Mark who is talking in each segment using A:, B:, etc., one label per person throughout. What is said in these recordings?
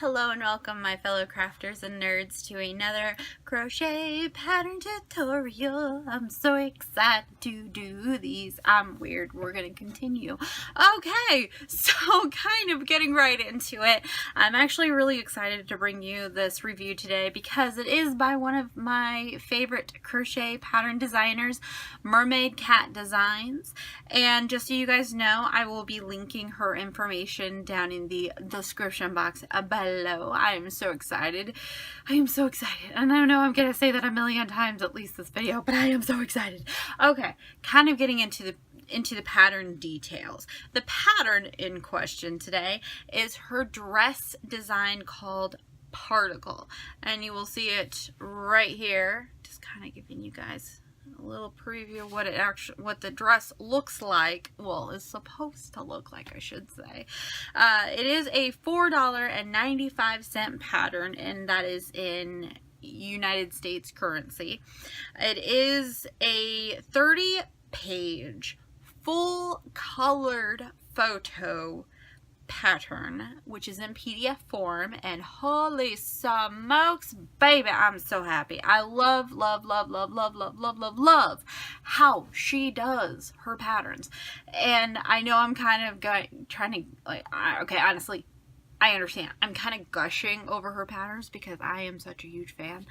A: Hello and welcome, my fellow crafters and nerds, to another crochet pattern tutorial. I'm so excited to do these. I'm weird. We're going to continue. Okay, so kind of getting right into it. I'm actually really excited to bring you this review today because it is by one of my favorite crochet pattern designers, Mermaidcat Designs. And just so you guys know, I will be linking her information down in the description box below. I am so excited. I am so excited. And I know I'm going to say that a million times at least this video, but I am so excited. Okay, kind of getting into the pattern details. The pattern in question today is her dress design called Particle. And you will see it right here. Just kind of giving you guys a little preview of what the dress looks like. Well, is supposed to look like, I should say. It is a $4.95 pattern, and that is in United States currency. It is a 30-page full colored photo pattern, which is in PDF form, and holy smokes, baby, I'm so happy. I love how she does her patterns. And I know I'm kind of trying to, like, okay, honestly, I understand. I'm kind of gushing over her patterns because I am such a huge fan.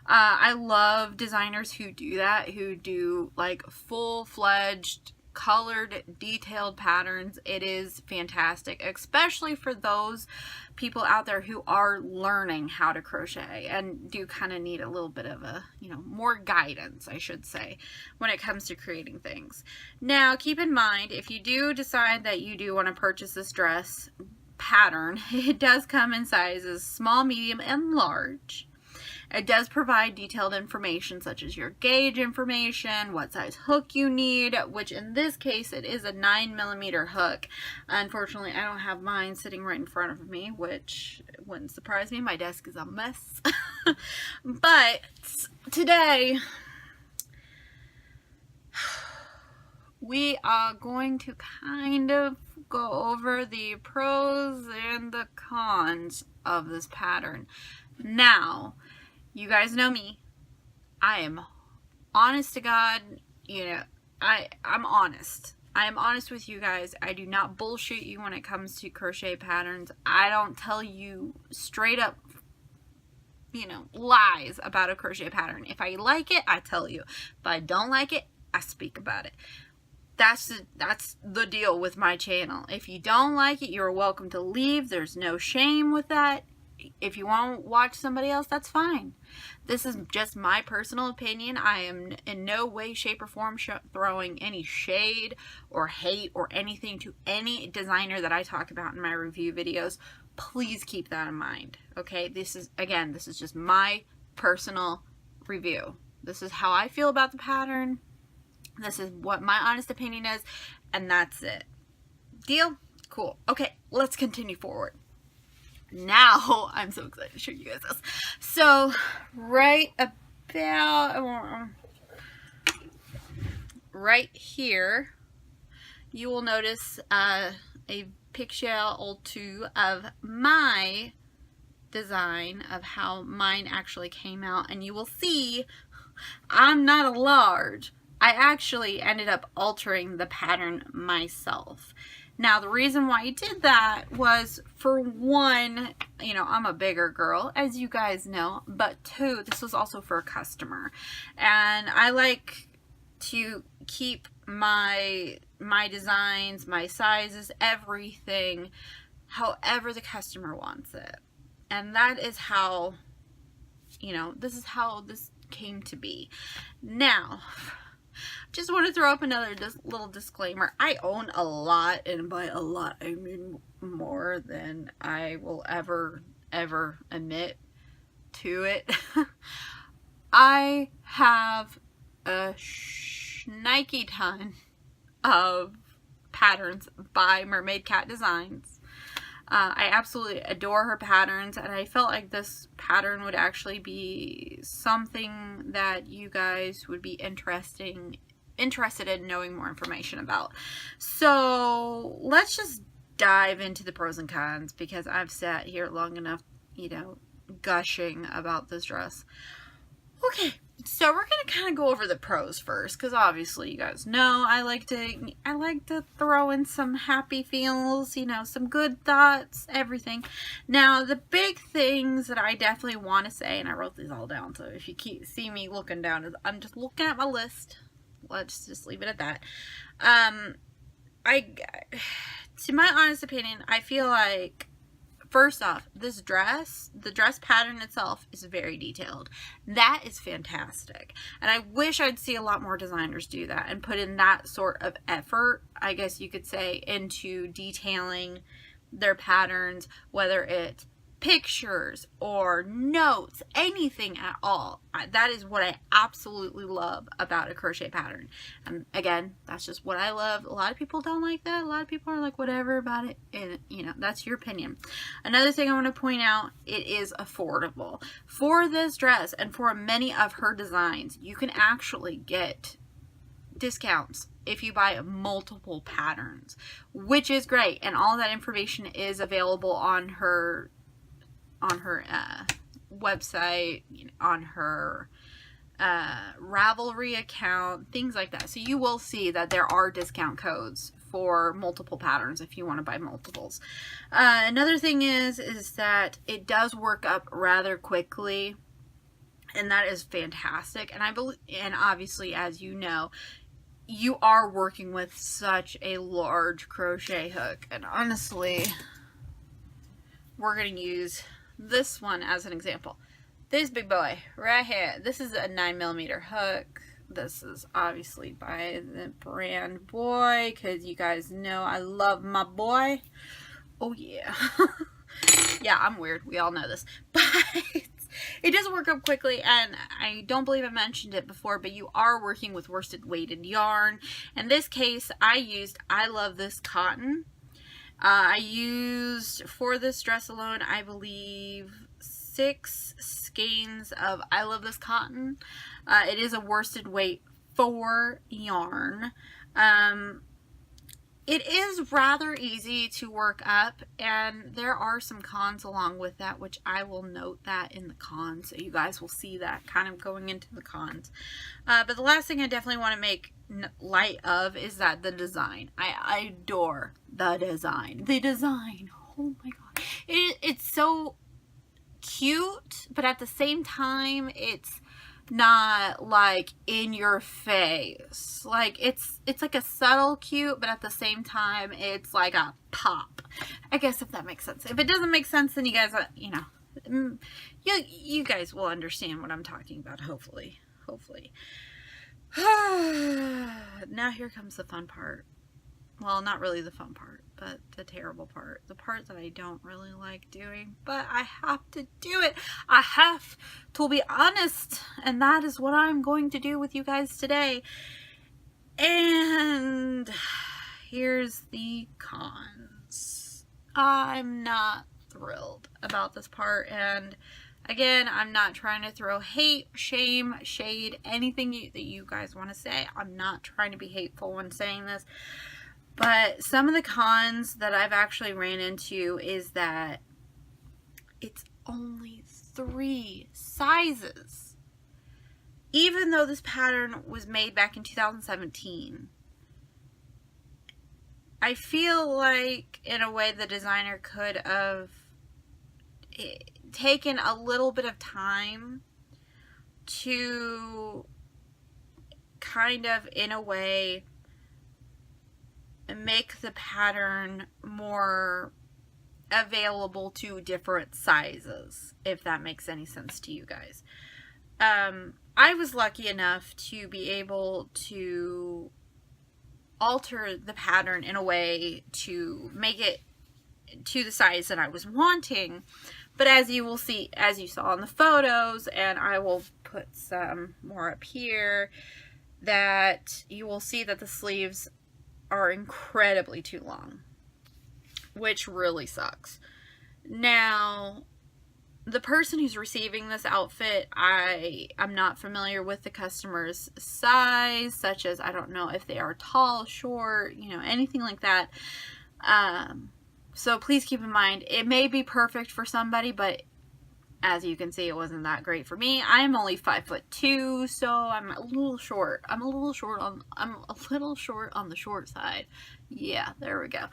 A: I love designers who do that, who do like full-fledged colored detailed patterns. It is fantastic, especially for those people out there who are learning how to crochet and do kind of need a little bit of a, more guidance, I should say, when it comes to creating things. Now, keep in mind, if you do decide that you do want to purchase this dress pattern, it does come in sizes small, medium, and large. It does provide detailed information such as your gauge information, what size hook you need, which in this case it is a 9mm hook. Unfortunately, I don't have mine sitting right in front of me, which wouldn't surprise me. My desk is a mess. But today we are going to kind of go over the pros and the cons of this pattern. Now, you guys know me. I am honest to God. I'm honest. I am honest with you guys. I do not bullshit you when it comes to crochet patterns. I don't tell you straight up, lies about a crochet pattern. If I like it, I tell you. If I don't like it, I speak about it. That's the deal with my channel. If you don't like it, you're welcome to leave. There's no shame with that. If you want to watch somebody else, that's fine. This is just my personal opinion. I am in no way, shape, or form throwing any shade or hate or anything to any designer that I talk about in my review videos. Please keep that in mind. Okay, this is just my personal review. This is how I feel about the pattern. This is what my honest opinion is, and that's it. Deal? Cool. Okay, let's continue forward. Now, I'm so excited to show you guys this. So, right about right here, you will notice a picture or two of my design of how mine actually came out, and you will see I'm not a large. I actually ended up altering the pattern myself. Now, the reason why I did that was, for one, I'm a bigger girl, as you guys know, but two, this was also for a customer. And I like to keep my designs, my sizes, everything, however the customer wants it. And that is how, this is how this came to be. Now, just want to throw up another little disclaimer. I own a lot, and by a lot I mean more than I will ever admit to it. I have a shnikey ton of patterns by Mermaidcat Designs. I absolutely adore her patterns, and I felt like this pattern would actually be something that you guys would be interested in knowing more information about. So let's just dive into the pros and cons because I've sat here long enough, you know, gushing about this dress. Okay, so we're gonna kind of go over the pros first, because obviously you guys know I like to throw in some happy feels, you know, some good thoughts, everything. Now the big things that I definitely want to say, and I wrote these all down, so if you see me looking down, I'm just looking at my list. Let's just leave it at that. To my honest opinion, I feel like, first off, this dress, the dress pattern itself is very detailed. That is fantastic. And I wish I'd see a lot more designers do that and put in that sort of effort, I guess you could say, into detailing their patterns, whether it's pictures or notes, anything at all. That is what I absolutely love about a crochet pattern. And again, that's just what I love. A lot of people don't like that. A lot of people are like whatever about it, and you know, that's your opinion. Another thing I want to point out, it is affordable. For this dress and for many of her designs, you can actually get discounts if you buy multiple patterns, which is great, and all that information is available on her website, on her Ravelry account, things like that. So you will see that there are discount codes for multiple patterns if you want to buy multiples. Another thing is that it does work up rather quickly, and that is fantastic. And I believe, and obviously, as you know, you are working with such a large crochet hook, and honestly, we're going to use this one as an example. This big boy right here, this is a 9mm hook. This is obviously by the brand Boy, because you guys know I love my boy. Oh yeah. Yeah, I'm weird, we all know this, but it does work up quickly, and I don't believe I mentioned it before, but you are working with worsted weighted yarn. In this case, I love this cotton. I used, for this dress alone, I believe 6 skeins of I Love This Cotton. It is a worsted weight 4 yarn. It is rather easy to work up, and there are some cons along with that, which I will note that in the cons, so you guys will see that kind of going into the cons. But the last thing I definitely want to make light of is that the design. I adore the design. The design. Oh my god. It's so cute, but at the same time, it's not like in your face. Like it's like a subtle cute, but at the same time it's like a pop, I guess, if that makes sense. If it doesn't make sense, then you guys, you know, you guys will understand what I'm talking about, hopefully. Now here comes the fun part. Well, not really the fun part, but the terrible part. The part that I don't really like doing, but I have to do it. I have to be honest, and that is what I'm going to do with you guys today. And here's the cons. I'm not thrilled about this part, and again, I'm not trying to throw hate, shame, shade, anything that you guys want to say. I'm not trying to be hateful when saying this. But some of the cons that I've actually ran into is that it's only 3 sizes. Even though this pattern was made back in 2017, I feel like, in a way, the designer could have taken a little bit of time to kind of, in a way, make the pattern more available to different sizes, if that makes any sense to you guys. I was lucky enough to be able to alter the pattern in a way to make it to the size that I was wanting, but as you will see, as you saw in the photos, and I will put some more up here, that you will see that the sleeves are incredibly too long, which really sucks. Now, the person who's receiving this outfit, I'm not familiar with the customer's size, such as I don't know if they are tall, short, you know, anything like that. So please keep in mind, it may be perfect for somebody, but as you can see, it wasn't that great for me. I'm only 5'2", so I'm a little short. I'm a little short on the short side. Yeah, there we go.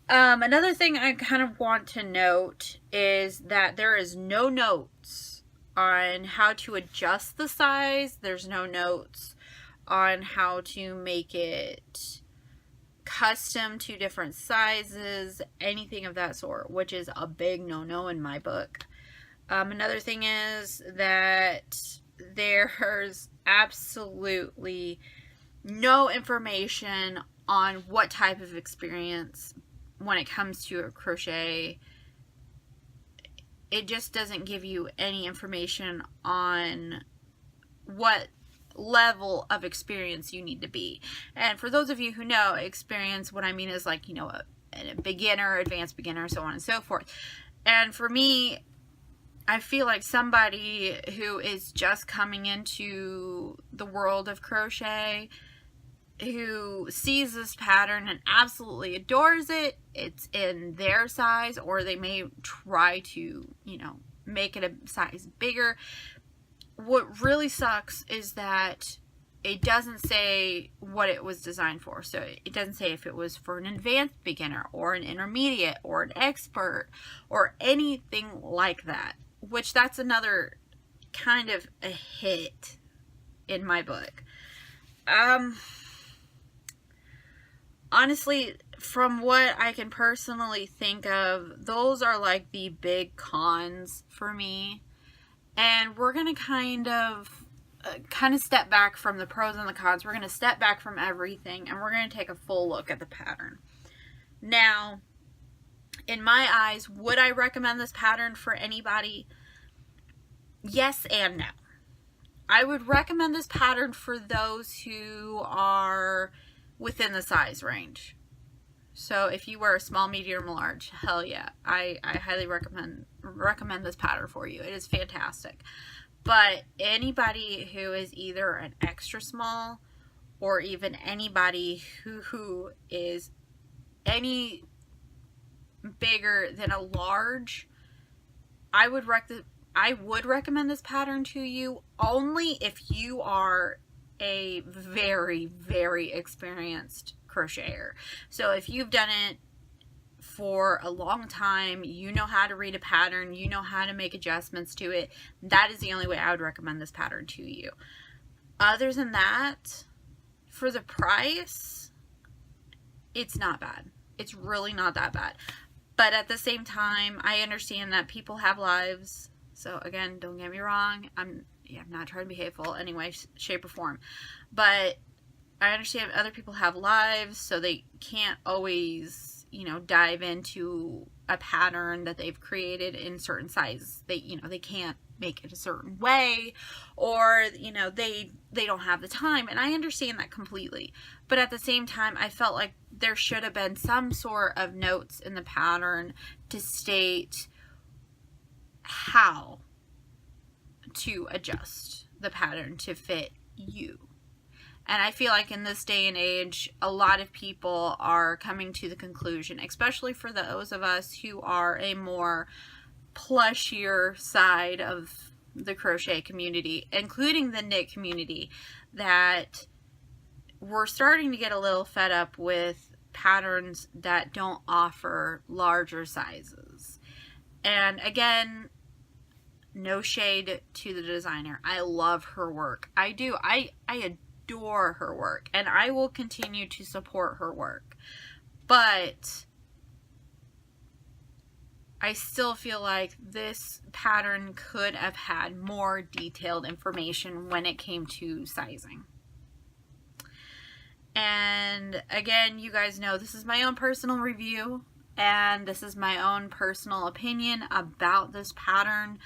A: Another thing I kind of want to note is that there is no notes on how to adjust the size. There's no notes on how to make it custom to different sizes, anything of that sort, which is a big no-no in my book. Another thing is that there's absolutely no information on what type of experience when it comes to a crochet. It just doesn't give you any information on what level of experience you need to be. And for those of you who know experience, what I mean is like, you know, a beginner, advanced beginner, so on and so forth. And for me, I feel like somebody who is just coming into the world of crochet, who sees this pattern and absolutely adores it, it's in their size, or they may try to, you know, make it a size bigger. What really sucks is that it doesn't say what it was designed for. So it doesn't say if it was for an advanced beginner or an intermediate or an expert or anything like that, which that's another kind of a hit in my book. Honestly, from what I can personally think of, those are like the big cons for me. And we're going to kind of step back from the pros and the cons. We're going to step back from everything, and we're going to take a full look at the pattern. Now, in my eyes, would I recommend this pattern for anybody? Yes and no. I would recommend this pattern for those who are within the size range. So if you wear a small, medium, large, hell yeah, I highly recommend this pattern for you. It is fantastic. But anybody who is either an extra small or even anybody who is any bigger than a large, I would recommend this pattern to you only if you are a very, very experienced crocheter. So if you've done it for a long time, you know how to read a pattern, you know how to make adjustments to it, that is the only way I would recommend this pattern to you. Other than that, for the price, it's not bad. It's really not that bad. But at the same time, I understand that people have lives. So again, don't get me wrong, I'm not trying to be hateful in any way, shape, or form. But I understand other people have lives, so they can't always, you know, dive into a pattern that they've created in certain sizes. They can't make it a certain way, or, you know, they don't have the time. And I understand that completely. But at the same time, I felt like there should have been some sort of notes in the pattern to state how to adjust the pattern to fit you. And I feel like in this day and age, a lot of people are coming to the conclusion, especially for those of us who are a more plushier side of the crochet community, including the knit community, that we're starting to get a little fed up with patterns that don't offer larger sizes. And again, no shade to the designer. I love her work. I do. I adore her work, and I will continue to support her work. But I still feel like this pattern could have had more detailed information when it came to sizing. And again, you guys know this is my own personal review, and this is my own personal opinion about this pattern.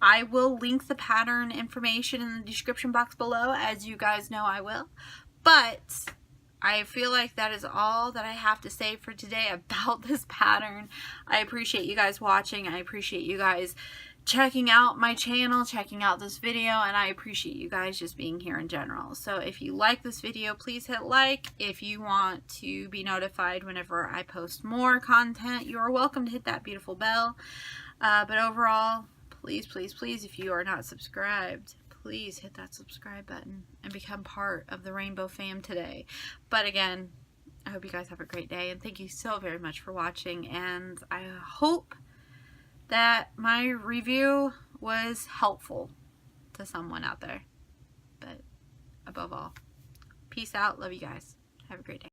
A: I will link the pattern information in the description box below, as you guys know I will. But I feel like that is all that I have to say for today about this pattern. I appreciate you guys watching. I appreciate you guys checking out my channel, checking out this video, and I appreciate you guys just being here in general. So if you like this video, please hit like. If you want to be notified whenever I post more content, you are welcome to hit that beautiful bell. But overall, please, please, please, if you are not subscribed, please hit that subscribe button and become part of the Rainbow Fam today. But again, I hope you guys have a great day, and thank you so very much for watching, and I hope that my review was helpful to someone out there. But above all, peace out. Love you guys. Have a great day.